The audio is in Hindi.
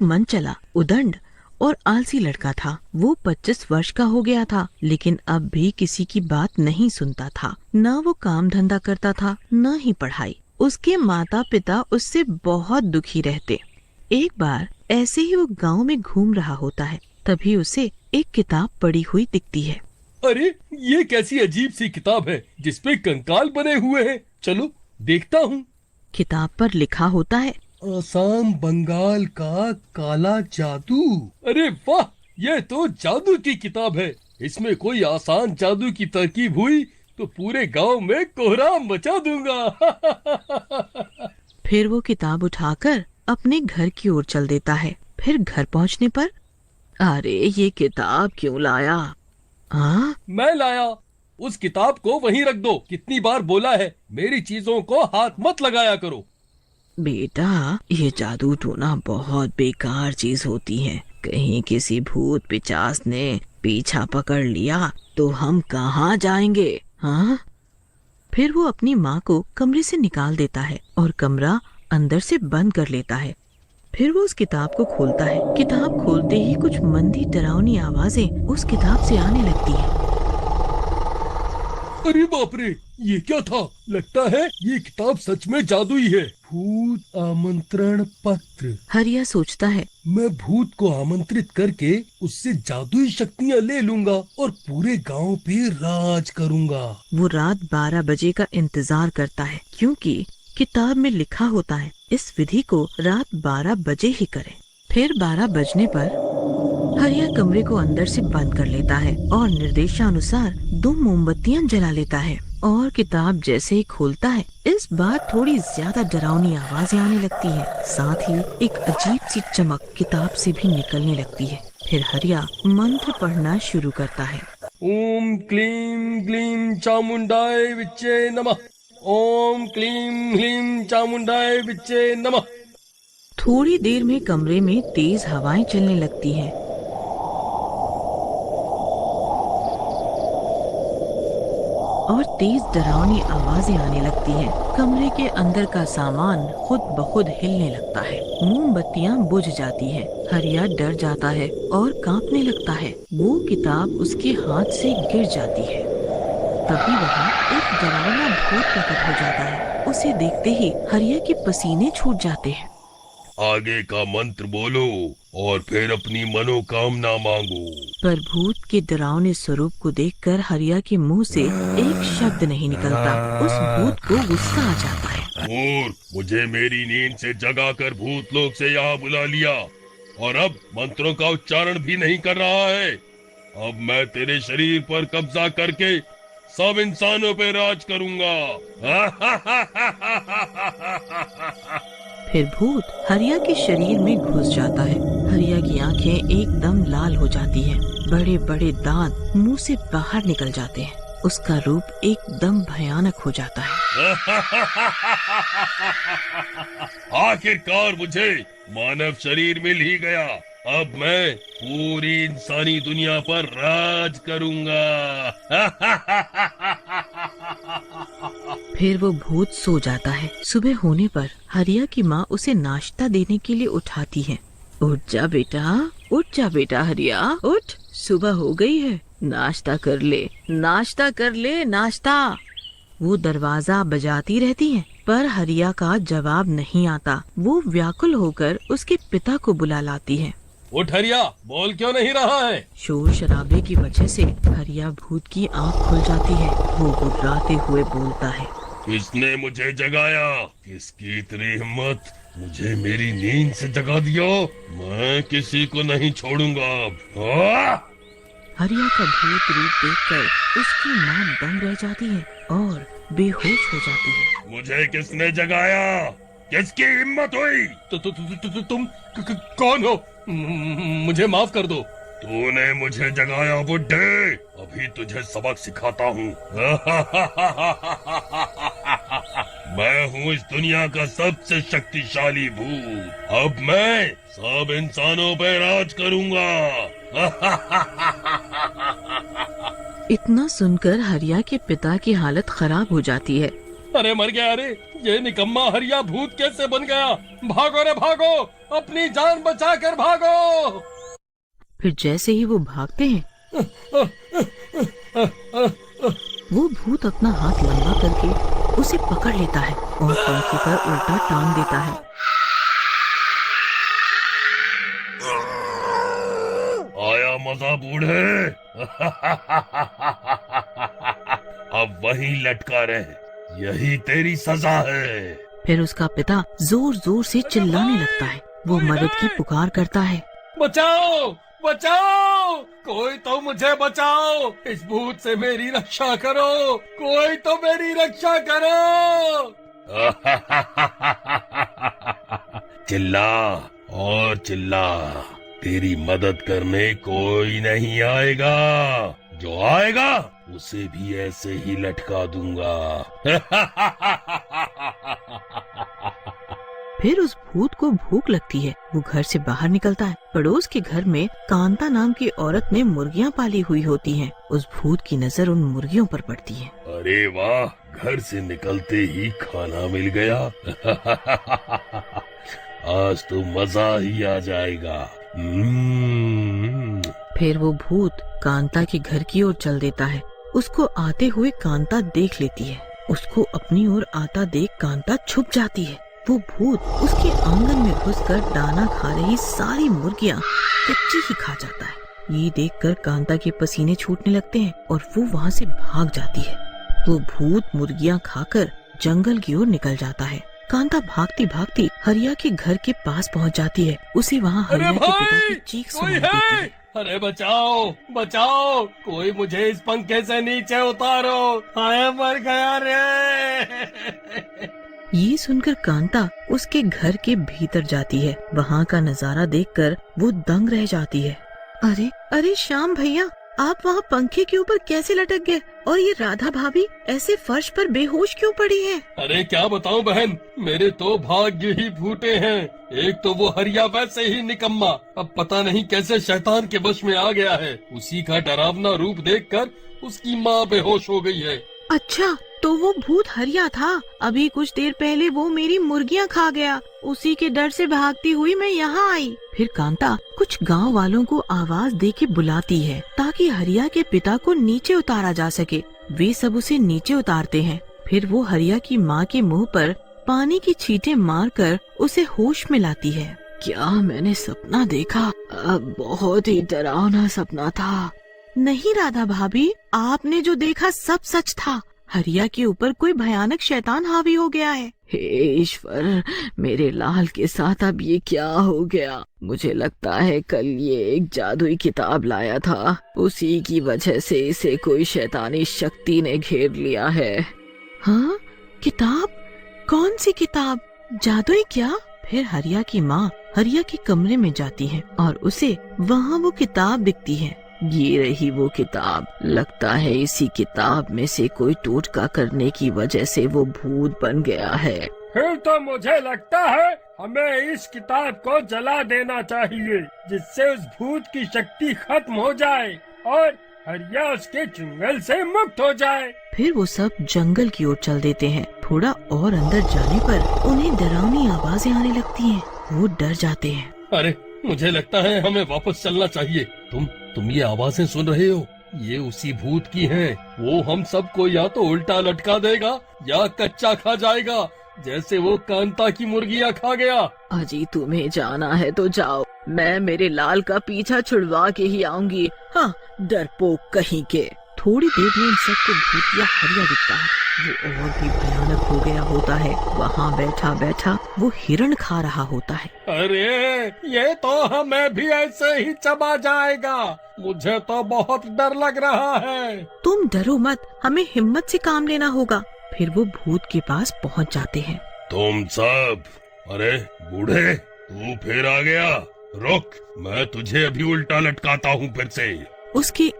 मन चला, उदंड और आलसी लड़का था। वो 25 वर्ष का हो गया था, लेकिन अब भी किसी की बात नहीं सुनता था। न वो काम धंधा करता था, न ही पढ़ाई। उसके माता पिता उससे बहुत दुखी रहते। एक बार ऐसे ही वो गांव में घूम रहा होता है, तभी उसे एक किताब पड़ी हुई दिखती है। अरे, ये कैसी अजीब सी किताब है जिसपे कंकाल बने हुए हैं। चलो देखता हूँ। किताब पर लिखा होता है, आसाम बंगाल का काला जादू। अरे वाह, ये तो जादू की किताब है। इसमें कोई आसान जादू की तरकीब हुई तो पूरे गांव में कोहराम मचा दूंगा। फिर वो किताब उठाकर अपने घर की ओर चल देता है। फिर घर पहुंचने पर, अरे ये किताब क्यों लाया? हाँ, मैं लाया। उस किताब को वहीं रख दो। कितनी बार बोला है मेरी चीजों को हाथ मत लगाया करो। बेटा, ये जादू टोना बहुत बेकार चीज होती है। कहीं किसी भूत पिचास ने पीछा पकड़ लिया तो हम कहाँ जाएंगे? हाँ? फिर वो अपनी माँ को कमरे से निकाल देता है और कमरा अंदर से बंद कर लेता है। फिर वो उस किताब को खोलता है। किताब खोलते ही कुछ मंदी डरावनी आवाजें उस किताब से आने लगती है। अरे बाप रे, ये क्या था? लगता है ये किताब सच में जादुई है। भूत आमंत्रण पत्र। हरिया सोचता है, मैं भूत को आमंत्रित करके उससे जादुई शक्तियाँ ले लूंगा और पूरे गांव पे राज करूंगा। वो रात 12 बजे का इंतजार करता है, क्योंकि किताब में लिखा होता है इस विधि को रात 12 बजे ही करें। फिर 12 बजने पर हरिया कमरे को अंदर से बंद कर लेता है और निर्देशानुसार 2 मोमबत्तियां जला लेता है और किताब जैसे ही खोलता है, इस बार थोड़ी ज्यादा डरावनी आवाजें आने लगती है। साथ ही एक अजीब सी चमक किताब से भी निकलने लगती है। फिर हरिया मंत्र पढ़ना शुरू करता है। ओम क्लीम ग्लीम चामुंडाय विच्चे नमः। ओम क्लीम ह्लीम चामुंडाय विच्चे नमः। थोड़ी देर में कमरे में तेज हवाएं चलने लगती हैं और तेज डरावनी आवाजें आने लगती हैं। कमरे के अंदर का सामान खुद ब खुद हिलने लगता है। मोमबत्तियां बुझ जाती हैं। हरिया डर जाता है और कांपने लगता है। वो किताब उसके हाथ से गिर जाती है। तभी वहाँ एक डरावना भूत प्रकट हो जाता है। उसे देखते ही हरिया के पसीने छूट जाते हैं। आगे का मंत्र बोलो और फिर अपनी मनोकामना मांगो। पर भूत के डरावने स्वरूप को देखकर हरिया के मुंह से एक शब्द नहीं निकलता। उस भूत को गुस्सा आ जाता है। और मुझे मेरी नींद से जगाकर भूत लोग से यहाँ बुला लिया और अब मंत्रों का उच्चारण भी नहीं कर रहा है। अब मैं तेरे शरीर पर कब्जा करके सब इंसानों पे राज करूंगा। फिर भूत हरिया के शरीर में घुस जाता है। हरिया की आंखें एकदम लाल हो जाती हैं। बड़े बड़े दांत मुंह से बाहर निकल जाते हैं। उसका रूप एकदम भयानक हो जाता है। आखिरकार मुझे मानव शरीर मिल ही गया। अब मैं पूरी इंसानी दुनिया पर राज करूंगा। फिर वो भूत सो जाता है। सुबह होने पर हरिया की माँ उसे नाश्ता देने के लिए उठाती है। उठ जा बेटा, उठ जा बेटा हरिया, उठ, सुबह हो गई है, नाश्ता कर ले, नाश्ता कर ले, नाश्ता। वो दरवाजा बजाती रहती है, पर हरिया का जवाब नहीं आता। वो व्याकुल होकर उसके पिता को बुला लाती है। उठ हरिया, बोल क्यों नहीं रहा है? शोर शराबे की वजह से हरिया भूत की आंख खुल जाती है। वो गुर्राते हुए बोलता है, किसने मुझे जगाया? किसकी इतनी हिम्मत? मुझे मेरी नींद से जगा दिया। मैं किसी को नहीं छोड़ूंगा अब। हरिया का भूत रूप देखकर उसकी माँ दंग रह जाती है और बेहोश हो जाती है। मुझे किसने जगाया? किसकी हिम्मत हुई? तुम कौन हो? मुझे माफ कर दो। तूने मुझे जगाया बुड्ढे। अभी तुझे सबक सिखाता हूँ। मैं हूँ इस दुनिया का सबसे शक्तिशाली भूत। अब मैं सब इंसानों पे राज करूँगा। इतना सुनकर हरिया के पिता की हालत खराब हो जाती है। अरे मर गया। अरे ये निकम्मा हरिया भूत कैसे बन गया? भागो रे भागो, अपनी जान बचा कर भागो। फिर जैसे ही वो भागते हैं वो भूत अपना हाथ लंबा करके उसे पकड़ लेता है और पंखे पर उल्टा टांग देता है। आया मजा बूढ़े। अब वहीं लटका रहे, यही तेरी सजा है। फिर उसका पिता जोर जोर से चिल्लाने लगता है। वो मदद की पुकार करता है। बचाओ बचाओ, कोई तो मुझे बचाओ, इस भूत से मेरी रक्षा करो, कोई तो मेरी रक्षा करो। चिल्ला और चिल्ला, तेरी मदद करने कोई नहीं आएगा, जो आएगा उसे भी ऐसे ही लटका दूंगा। फिर उस भूत को भूख लगती है। वो घर से बाहर निकलता है। पड़ोस के घर में कांता नाम की औरत ने मुर्गियां पाली हुई होती हैं। उस भूत की नजर उन मुर्गियों पर पड़ती है। अरे वाह, घर से निकलते ही खाना मिल गया। आज तो मजा ही आ जाएगा। फिर वो भूत कांता के घर की ओर चल देता है। उसको आते हुए कांता देख लेती है। उसको अपनी ओर आता देख कांता छुप जाती है। वो भूत उसके आंगन में घुसकर दाना खा रही सारी मुर्गियां कच्ची ही खा जाता है। ये देखकर कांता के पसीने छूटने लगते हैं और वो वहाँ से भाग जाती है। वो भूत मुर्गियां खाकर जंगल की ओर निकल जाता है। कांता भागती भागती हरिया के घर के पास पहुँच जाती है। उसे वहाँ हरिया के पिता की चीख सुनाई देती है। अरे बचाओ बचाओ, कोई मुझे इस पंखे से नीचे उतारो, आया मर गया रे। ये सुनकर कांता उसके घर के भीतर जाती है। वहाँ का नजारा देखकर वो दंग रह जाती है। अरे अरे श्याम भैया, आप वहाँ पंखे के ऊपर कैसे लटक गए? और ये राधा भाभी ऐसे फर्श पर बेहोश क्यों पड़ी है? अरे क्या बताऊं बहन, मेरे तो भाग्य ही फूटे हैं। एक तो वो हरिया वैसे ही निकम्मा, अब पता नहीं कैसे शैतान के वश में आ गया है। उसी का डरावना रूप देखकर उसकी माँ बेहोश हो गई है। अच्छा, तो वो भूत हरिया था। अभी कुछ देर पहले वो मेरी मुर्गियां खा गया। उसी के डर से भागती हुई मैं यहाँ आई। फिर कांता कुछ गांव वालों को आवाज दे के बुलाती है ताकि हरिया के पिता को नीचे उतारा जा सके। वे सब उसे नीचे उतारते हैं। फिर वो हरिया की माँ के मुंह पर पानी की छींटे मारकर उसे होश में लाती है। क्या मैंने सपना देखा? बहुत ही डरावना सपना था। नहीं राधा भाभी, आपने जो देखा सब सच था। हरिया के ऊपर कोई भयानक शैतान हावी हो गया है। हे ईश्वर, मेरे लाल के साथ अब ये क्या हो गया? मुझे लगता है कल ये एक जादुई किताब लाया था, उसी की वजह से इसे कोई शैतानी शक्ति ने घेर लिया है। हाँ, किताब? कौन सी किताब? जादुई क्या? फिर हरिया की माँ हरिया के कमरे में जाती है और उसे वहाँ वो किताब दिखती है। ये रही वो किताब। लगता है इसी किताब में से कोई टोटका करने की वजह से वो भूत बन गया है। फिर तो मुझे लगता है हमें इस किताब को जला देना चाहिए, जिससे उस भूत की शक्ति खत्म हो जाए और हरिया उसके चुंगल से मुक्त हो जाए। फिर वो सब जंगल की ओर चल देते हैं। थोड़ा और अंदर जाने पर उन्हें डरावनी आवाजें आने लगती हैं। वो डर जाते हैं। अरे मुझे लगता है हमें वापस चलना चाहिए। तुम ये आवाजें सुन रहे हो? ये उसी भूत की हैं। वो हम सबको या तो उल्टा लटका देगा या कच्चा खा जाएगा, जैसे वो कांता की मुर्गियां खा गया। अजी तुम्हें जाना है तो जाओ, मैं मेरे लाल का पीछा छुड़वा के ही आऊंगी। हाँ, डरपोक कहीं के। थोड़ी देर में इन सबको भूतिया हरिया दिखता है। वो और भी भयानक हो गया होता है। वहाँ बैठा बैठा वो हिरण खा रहा होता है। अरे ये तो हमें भी ऐसे ही चबा जाएगा। मुझे तो बहुत डर लग रहा है। तुम डरो मत, हमें हिम्मत से काम लेना होगा। फिर वो भूत के पास पहुँच जाते हैं। तुम सब, अरे बूढ़े तू फिर आ गया। रुक, मैं तुझे अभी उल्टा लटकाता हूँ फिर से। उसके